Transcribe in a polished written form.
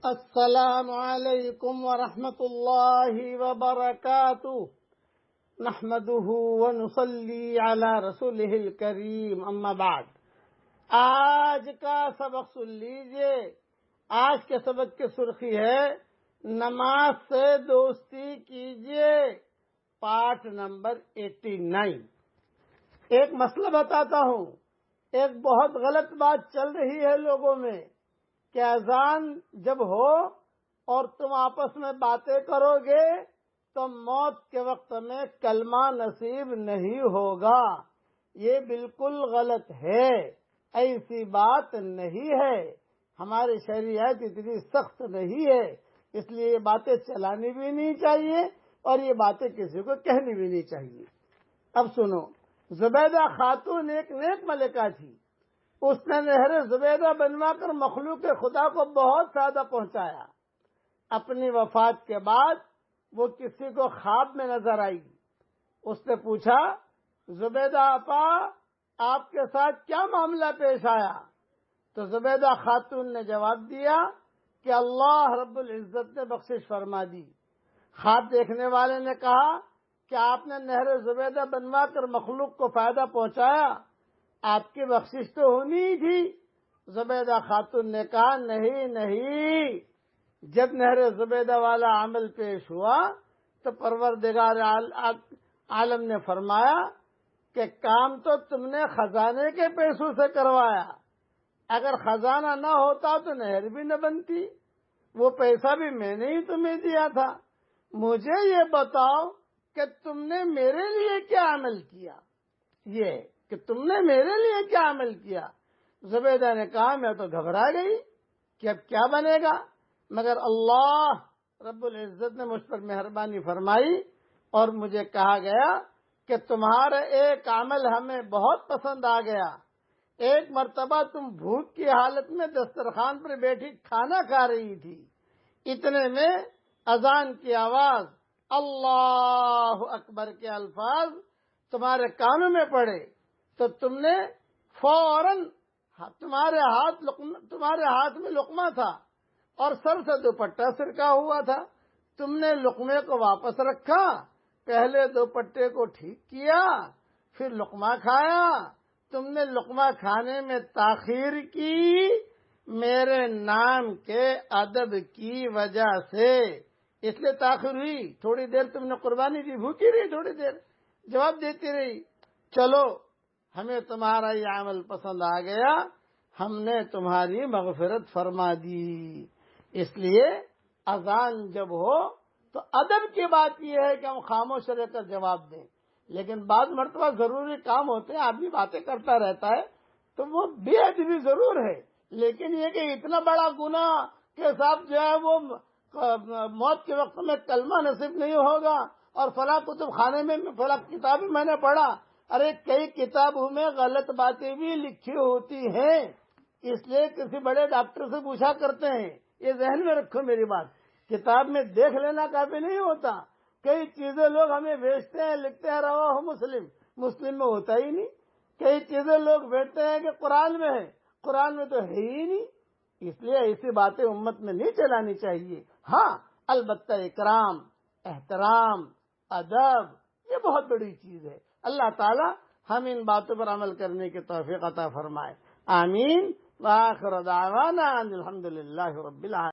السلام علیکم ورحمۃ اللہ وبرکاتہ نحمده ونصلی علی رسولہ الکریم اما بعد۔ آج کا سبق سن لیجئے۔ آج کے سبق کی سرخی ہے نماز سے دوستی کیجئے، پارٹ نمبر 89۔ ایک مسئلہ بتاتا ہوں، ایک بہت غلط بات چل رہی ہے لوگوں میں کہ اذان جب ہو اور تم آپس میں باتیں کرو گے تو موت کے وقت میں کلمہ نصیب نہیں ہوگا۔ یہ بالکل غلط ہے، ایسی بات نہیں ہے۔ ہماری شریعت اتنی سخت نہیں ہے، اس لیے یہ باتیں چلانی بھی نہیں چاہیے اور یہ باتیں کسی کو کہنی بھی نہیں چاہیے۔ اب سنو، زبیدہ خاتون ایک نیک ملکہ تھی۔ اس نے نہر زبیدہ بنوا کر مخلوق خدا کو بہت فائدہ پہنچایا۔ اپنی وفات کے بعد وہ کسی کو خواب میں نظر آئی۔ اس نے پوچھا، زبیدہ آپا، آپ کے ساتھ کیا معاملہ پیش آیا؟ تو زبیدہ خاتون نے جواب دیا کہ اللہ رب العزت نے بخشش فرما دی۔ خواب دیکھنے والے نے کہا کہ آپ نے نہر زبیدہ بنوا کر مخلوق کو فائدہ پہنچایا، آپ کی بخشش تو ہونی ہی تھی۔ زبیدہ خاتون نے کہا، نہیں، جب نہر زبیدہ والا عمل پیش ہوا تو پروردگار عالم نے فرمایا کہ کام تو تم نے خزانے کے پیسوں سے کروایا، اگر خزانہ نہ ہوتا تو نہر بھی نہ بنتی، وہ پیسہ بھی میں نے ہی تمہیں دیا تھا۔ مجھے یہ بتاؤ کہ تم نے میرے لیے کیا عمل کیا، یہ کہ تم نے میرے لیے کیا عمل کیا؟ زبیدہ نے کہا، میں تو گھبرا گئی کہ اب کیا بنے گا، مگر اللہ رب العزت نے مجھ پر مہربانی فرمائی اور مجھے کہا گیا کہ تمہارا ایک عمل ہمیں بہت پسند آ گیا۔ ایک مرتبہ تم بھوک کی حالت میں دسترخوان پر بیٹھی کھانا کھا رہی تھی، اتنے میں اذان کی آواز، اللہ اکبر کے الفاظ تمہارے کانوں میں پڑے تو تم نے فوراً، تمہارے ہاتھ میں لقمہ تھا اور سر سے دوپٹہ سرکا ہوا تھا، تم نے لقمے کو واپس رکھا، پہلے دوپٹے کو ٹھیک کیا، پھر لقمہ کھایا۔ تم نے لقمہ کھانے میں تاخیر کی میرے نام کے ادب کی وجہ سے، اس لیے تاخیر ہوئی۔ تھوڑی دیر تم نے قربانی دی، بھوکی رہی، تھوڑی دیر جواب دیتی رہی، چلو ہمیں تمہارا یہ عمل پسند آ گیا، ہم نے تمہاری مغفرت فرما دی۔ اس لیے اذان جب ہو تو ادب کی بات یہ ہے کہ ہم خاموش رہ کر جواب دیں، لیکن بعض مرتبہ ضروری کام ہوتے ہیں، آدمی باتیں کرتا رہتا ہے تو وہ بے ادبی ضرور ہے، لیکن یہ کہ اتنا بڑا گناہ کے ساتھ جو ہے وہ موت کے وقت میں کلمہ نصیب نہیں ہوگا اور فلاں کتب خانے میں فلاں کتاب میں نے پڑھا، ارے کئی کتابوں میں غلط باتیں بھی لکھی ہوتی ہیں، اس لیے کسی بڑے ڈاکٹر سے پوچھا کرتے ہیں، یہ ذہن میں رکھو میری بات، کتاب میں دیکھ لینا کافی نہیں ہوتا، کئی چیزیں لوگ ہمیں بیچتے ہیں، لکھتے ہیں رواہ مسلم میں ہوتا ہی نہیں، کئی چیزیں لوگ بیچتے ہیں کہ قرآن میں ہے، قرآن میں تو ہے ہی نہیں، اس لیے ایسی باتیں امت میں نہیں چلانی چاہیے۔ ہاں البتہ اکرام، احترام، ادب یہ بہت بڑی چیز ہے۔ اللہ تعالی ہم ان باتوں پر عمل کرنے کی توفیق عطا فرمائے، آمین۔ وآخر دعوانا ان الحمد للہ رب العالمین۔